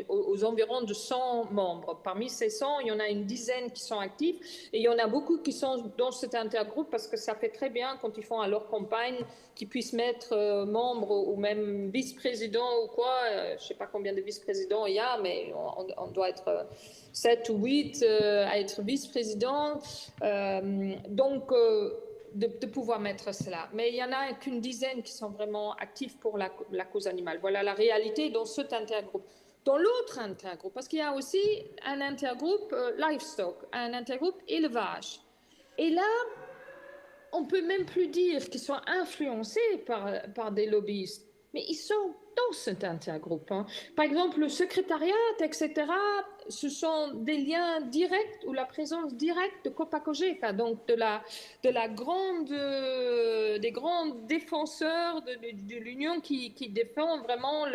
aux environs de 100 membres. Parmi ces 100, il y en a une dizaine qui sont actifs et il y en a beaucoup qui sont dans cet intergroupe parce que ça fait très bien quand ils font à leur campagne qu'ils puissent mettre membres ou même vice-président ou quoi. Je ne sais pas combien de vice-présidents il y a, mais on doit être 7 ou 8 à être vice-président. Donc, de pouvoir mettre cela. Mais il n'y en a qu'une dizaine qui sont vraiment actifs pour la cause animale. Voilà la réalité dans cet intergroupe. Dans l'autre intergroupe, parce qu'il y a aussi un intergroupe livestock, un intergroupe élevage. Et là, on ne peut même plus dire qu'ils sont influencés par des lobbyistes, mais ils sont dans cet intergroupe. Hein. Par exemple, le secrétariat, etc., ce sont des liens directs ou la présence directe de Copa-Cogeca, donc des grands défenseurs de l'Union qui défend vraiment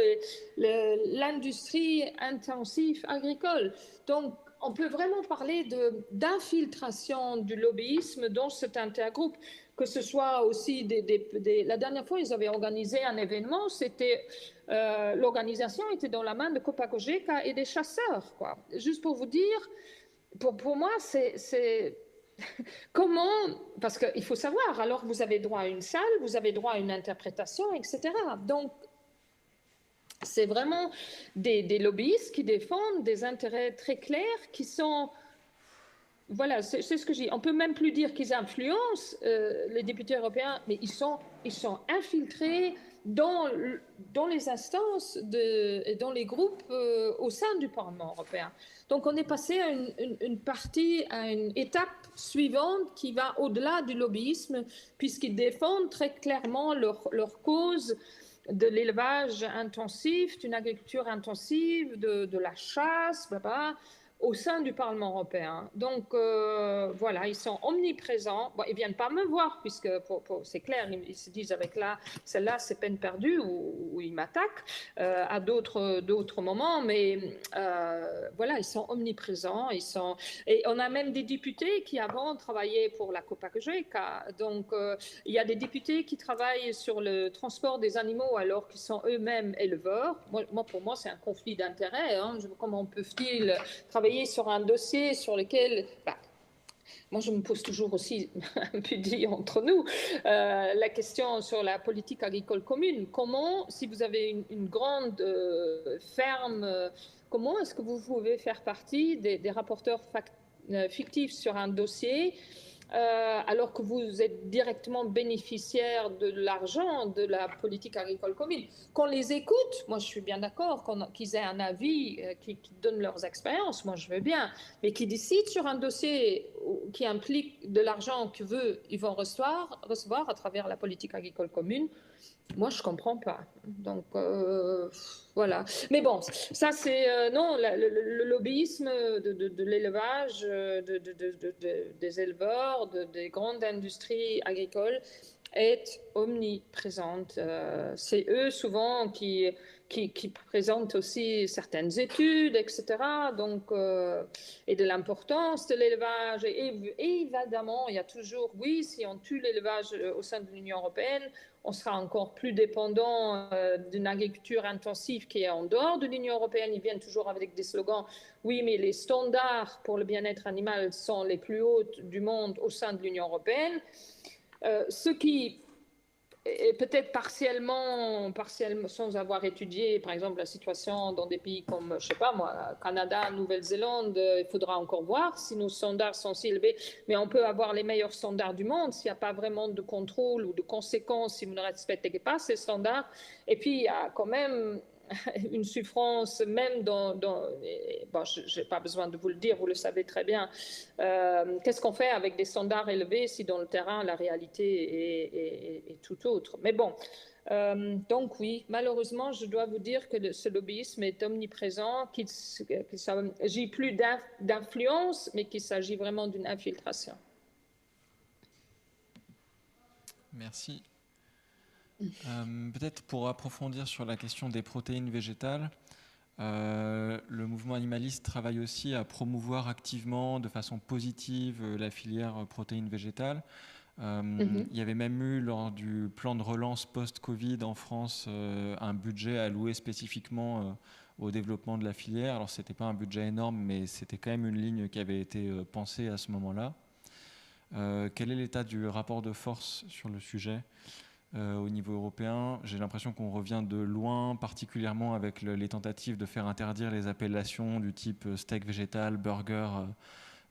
l'industrie intensive agricole. Donc, on peut vraiment parler d'infiltration du lobbyisme dans cet intergroupe, que ce soit aussi la dernière fois, ils avaient organisé un événement, l'organisation était dans la main de Copa-Cogeca et des chasseurs, quoi. Juste pour vous dire, pour moi, c'est comment, parce qu'il faut savoir, alors vous avez droit à une salle, vous avez droit à une interprétation, etc. Donc, c'est vraiment des lobbyistes qui défendent des intérêts très clairs qui sont... Voilà, c'est ce que je dis. On ne peut même plus dire qu'ils influencent les députés européens, mais ils sont infiltrés dans les instances et dans les groupes au sein du Parlement européen. Donc on est passé à une étape suivante qui va au-delà du lobbyisme, puisqu'ils défendent très clairement leur cause de l'élevage intensif, d'une agriculture intensive, de la chasse, blablabla, au sein du Parlement européen. Donc, voilà, ils sont omniprésents. Bon, ils ne viennent pas me voir, puisque c'est clair, ils se disent avec celle-là, c'est peine perdue, ou ils m'attaquent à d'autres moments, mais voilà, ils sont omniprésents. Et on a même des députés qui, avant, travaillaient pour la Copa-Cogeca. Donc, il y a des députés qui travaillent sur le transport des animaux alors qu'ils sont eux-mêmes éleveurs. Pour moi, c'est un conflit d'intérêts. Hein. Comment peuvent-ils travailler sur un dossier sur lequel, moi je me pose toujours aussi, un peu dit entre nous, la question sur la politique agricole commune. Comment, si vous avez une grande ferme, comment est-ce que vous pouvez faire partie des rapporteurs fictifs sur un dossier alors que vous êtes directement bénéficiaire de l'argent de la politique agricole commune. Qu'on les écoute, moi je suis bien d'accord, qu'ils aient un avis, qui donnent leurs expériences, moi je veux bien, mais qui décident sur un dossier qui implique de l'argent qu'ils vont recevoir à travers la politique agricole commune, moi, je ne comprends pas. Donc, voilà. Mais bon, ça, c'est... non, le lobbyisme de l'élevage, des éleveurs, des grandes industries agricoles est omniprésente. C'est eux, souvent, qui présentent aussi certaines études, etc. Donc, et de l'importance de l'élevage. Et évidemment, il y a toujours... Oui, si on tue l'élevage au sein de l'Union européenne, on sera encore plus dépendant d'une agriculture intensive qui est en dehors de l'Union européenne. Ils viennent toujours avec des slogans. Oui, mais les standards pour le bien-être animal sont les plus hauts du monde au sein de l'Union européenne. Ce qui est peut-être partiellement sans avoir étudié, par exemple, la situation dans des pays comme, je ne sais pas moi, Canada, Nouvelle-Zélande, il faudra encore voir si nos standards sont si élevés. Mais on peut avoir les meilleurs standards du monde s'il n'y a pas vraiment de contrôle ou de conséquences si vous ne respectez pas ces standards. Et puis, il y a quand même une souffrance, même bon, je n'ai pas besoin de vous le dire, vous le savez très bien. Qu'est-ce qu'on fait avec des standards élevés si dans le terrain, la réalité est tout autre? Mais bon, donc oui, malheureusement, je dois vous dire que ce lobbyisme est omniprésent, qu'il ne s'agit plus d'influence, mais qu'il s'agit vraiment d'une infiltration. Merci. Peut-être pour approfondir sur la question des protéines végétales, le mouvement animaliste travaille aussi à promouvoir activement, de façon positive, la filière protéines végétales. Il y avait même eu, lors du plan de relance post-Covid en France, un budget alloué spécifiquement au développement de la filière. Alors, ce n'était pas un budget énorme, mais c'était quand même une ligne qui avait été pensée à ce moment-là. Quel est l'état du rapport de force sur le sujet au niveau européen? J'ai l'impression qu'on revient de loin, particulièrement avec les tentatives de faire interdire les appellations du type steak végétal, burger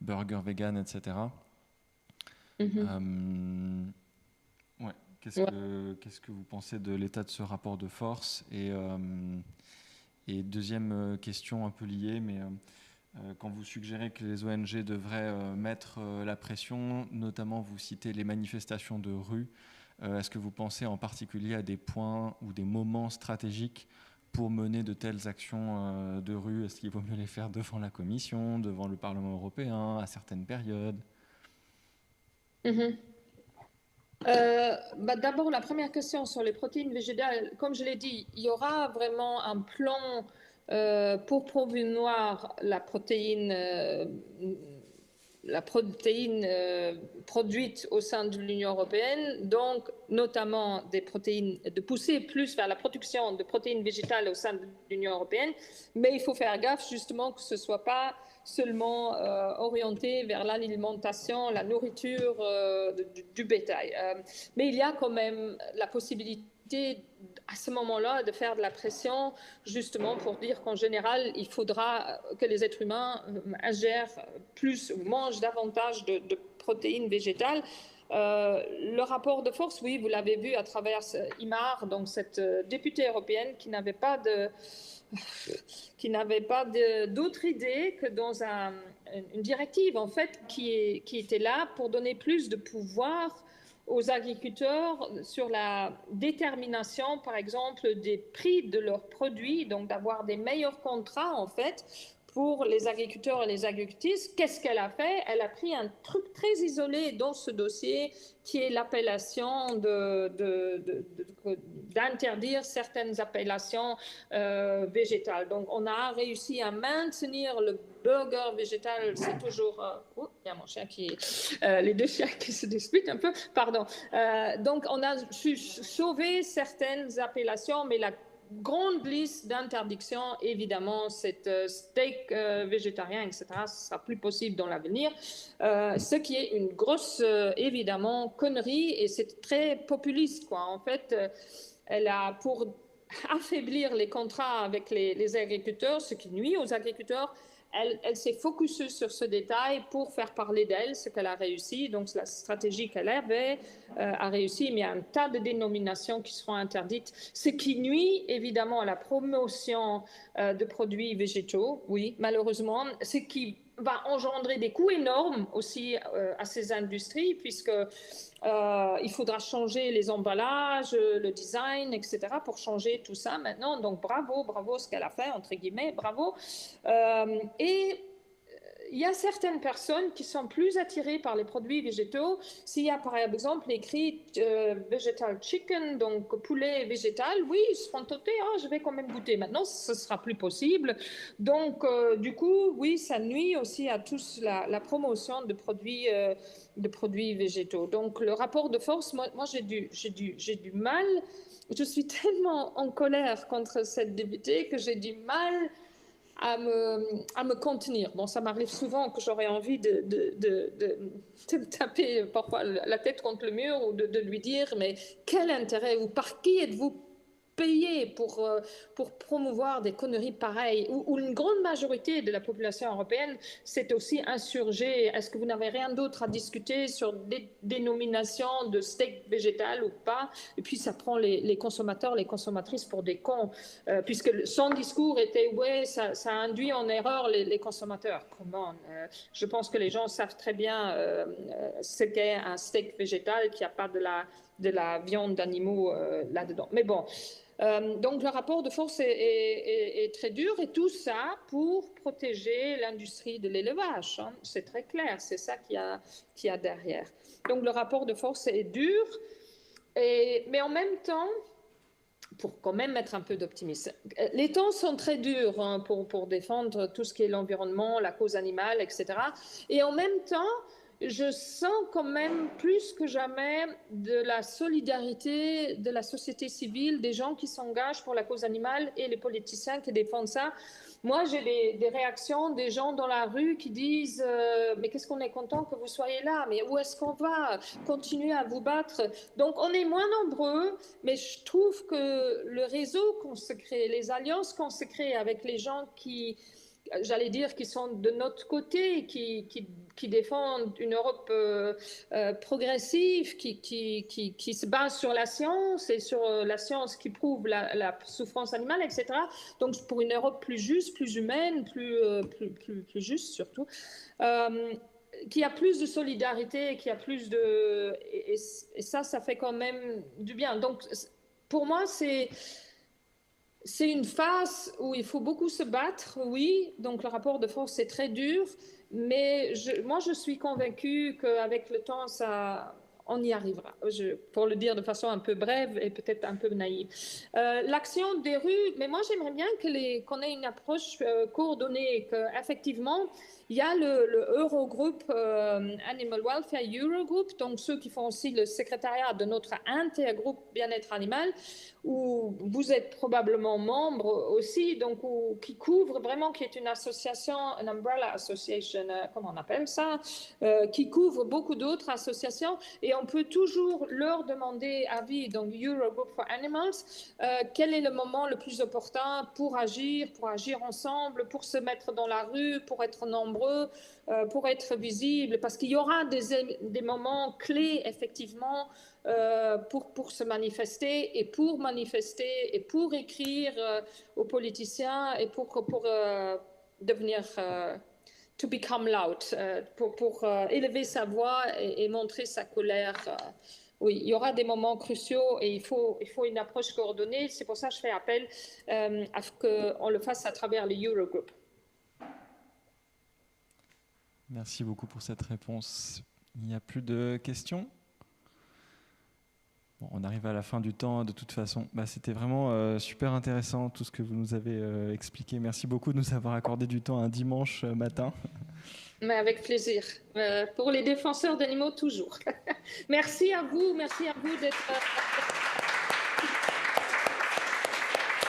vegan, etc. Ouais. Qu'est-ce que vous pensez de l'état de ce rapport de force? Et deuxième question un peu liée, mais quand vous suggérez que les ONG devraient mettre la pression, notamment vous citez les manifestations de rue, est-ce que vous pensez en particulier à des points ou des moments stratégiques pour mener de telles actions de rue? Est-ce qu'il vaut mieux les faire devant la Commission, devant le Parlement européen, à certaines périodes? D'abord, la première question sur les protéines végétales. Comme je l'ai dit, il y aura vraiment un plan pour promouvoir la protéine produite au sein de l'Union européenne, donc notamment des protéines, de pousser plus vers la production de protéines végétales au sein de l'Union européenne, mais il faut faire gaffe justement que ce ne soit pas seulement orienté vers l'alimentation, la nourriture du bétail. Mais il y a quand même la possibilité à ce moment-là de faire de la pression justement pour dire qu'en général, il faudra que les êtres humains ingèrent plus ou mangent davantage de protéines végétales. Le rapport de force, oui, vous l'avez vu à travers IMAR, donc cette députée européenne qui n'avait pas d'autre idée que dans une directive en fait qui était là pour donner plus de pouvoir aux agriculteurs sur la détermination, par exemple, des prix de leurs produits, donc d'avoir des meilleurs contrats en fait pour les agriculteurs et les agricultrices. Qu'est-ce qu'elle a fait? Elle a pris un truc très isolé dans ce dossier qui est l'appellation d'interdire certaines appellations végétales. Donc, on a réussi à maintenir le burger végétal. C'est toujours... il y a mon chien qui... les deux chiens qui se disputent un peu. Pardon. Donc, on a su sauver certaines appellations, mais la grande liste d'interdictions, évidemment, c'est steak végétarien, etc. Ce sera plus possible dans l'avenir. Ce qui est une grosse, évidemment, connerie et c'est très populiste, quoi. En fait, elle a pour affaiblir les contrats avec les agriculteurs, ce qui nuit aux agriculteurs. Elle s'est focusée sur ce détail pour faire parler d'elle, ce qu'elle a réussi. Donc, la stratégie qu'elle avait a réussi, mais il y a un tas de dénominations qui seront interdites, ce qui nuit évidemment à la promotion de produits végétaux, oui, malheureusement, ce qui va engendrer des coûts énormes aussi à ces industries, puisque il faudra changer les emballages, le design, etc. pour changer tout ça maintenant. Donc bravo ce qu'elle a fait, entre guillemets, bravo. Et il y a certaines personnes qui sont plus attirées par les produits végétaux. S'il y a par exemple écrit vegetal chicken, donc poulet végétal, oui, ils seront tentés, je vais quand même goûter. Maintenant, ce sera plus possible. Donc, du coup, oui, ça nuit aussi à tous la promotion de produits végétaux. Donc, le rapport de force, moi j'ai du mal. Je suis tellement en colère contre cette députée que j'ai du mal à me contenir. Bon, ça m'arrive souvent que j'aurais envie de taper parfois la tête contre le mur ou de lui dire mais quel intérêt ou par qui êtes-vous payé pour promouvoir des conneries pareilles où une grande majorité de la population européenne s'est aussi insurgée. Est-ce que vous n'avez rien d'autre à discuter sur des dénominations de steak végétal ou pas? Et puis ça prend les consommateurs, les consommatrices pour des cons, puisque son discours était ouais, ça induit en erreur les consommateurs. Comment je pense que les gens savent très bien ce qu'est un steak végétal, qu'il n'y a pas de la viande d'animaux là-dedans. Mais bon, donc le rapport de force est très dur et tout ça pour protéger l'industrie de l'élevage. Hein. C'est très clair, c'est ça qu'il y a derrière. Donc le rapport de force est dur. Mais en même temps, pour quand même être un peu d'optimisme, les temps sont très durs hein, pour défendre tout ce qui est l'environnement, la cause animale, etc. Et en même temps, je sens quand même plus que jamais de la solidarité de la société civile, des gens qui s'engagent pour la cause animale et les politiciens qui défendent ça. Moi, j'ai des réactions des gens dans la rue qui disent mais qu'est-ce qu'on est content que vous soyez là, mais où est-ce qu'on va continuer à vous battre? Donc, on est moins nombreux, mais je trouve que le réseau qu'on se crée, les alliances qu'on se crée avec les gens qui, j'allais dire, qui sont de notre côté, qui défendent une Europe progressive, qui se base sur la science et sur la science qui prouve la souffrance animale, etc. Donc, pour une Europe plus juste, plus humaine, plus juste surtout, qui a plus de solidarité, qui a plus de... Et ça fait quand même du bien. Donc, pour moi, c'est une phase où il faut beaucoup se battre, oui. Donc, le rapport de force, c'est très dur. Mais moi, je suis convaincue qu'avec le temps, on y arrivera. Pour le dire de façon un peu brève et peut-être un peu naïve. L'action des rues, mais moi, j'aimerais bien qu'on ait une approche coordonnée, qu'effectivement, il y a le Eurogroupe, Animal Welfare Eurogroup, donc ceux qui font aussi le secrétariat de notre intergroupe bien-être animal, où vous êtes probablement membre aussi, donc qui couvre vraiment, qui est une association, une umbrella association, comment on appelle ça, qui couvre beaucoup d'autres associations, et on peut toujours leur demander avis, donc Eurogroup for Animals, quel est le moment le plus opportun pour agir ensemble, pour se mettre dans la rue, pour être nombreux, pour être visible, parce qu'il y aura des moments clés, effectivement, pour se manifester et pour écrire aux politiciens et pour devenir to become loud, pour élever sa voix et montrer sa colère. Oui, il y aura des moments cruciaux et il faut une approche coordonnée. C'est pour ça que je fais appel à ce qu'on le fasse à travers le Eurogroup. Merci beaucoup pour cette réponse. Il n'y a plus de questions ? Bon, on arrive à la fin du temps de toute façon. C'était vraiment super intéressant tout ce que vous nous avez expliqué. Merci beaucoup de nous avoir accordé du temps un dimanche matin. Mais avec plaisir. Pour les défenseurs d'animaux, toujours. Merci à vous d'être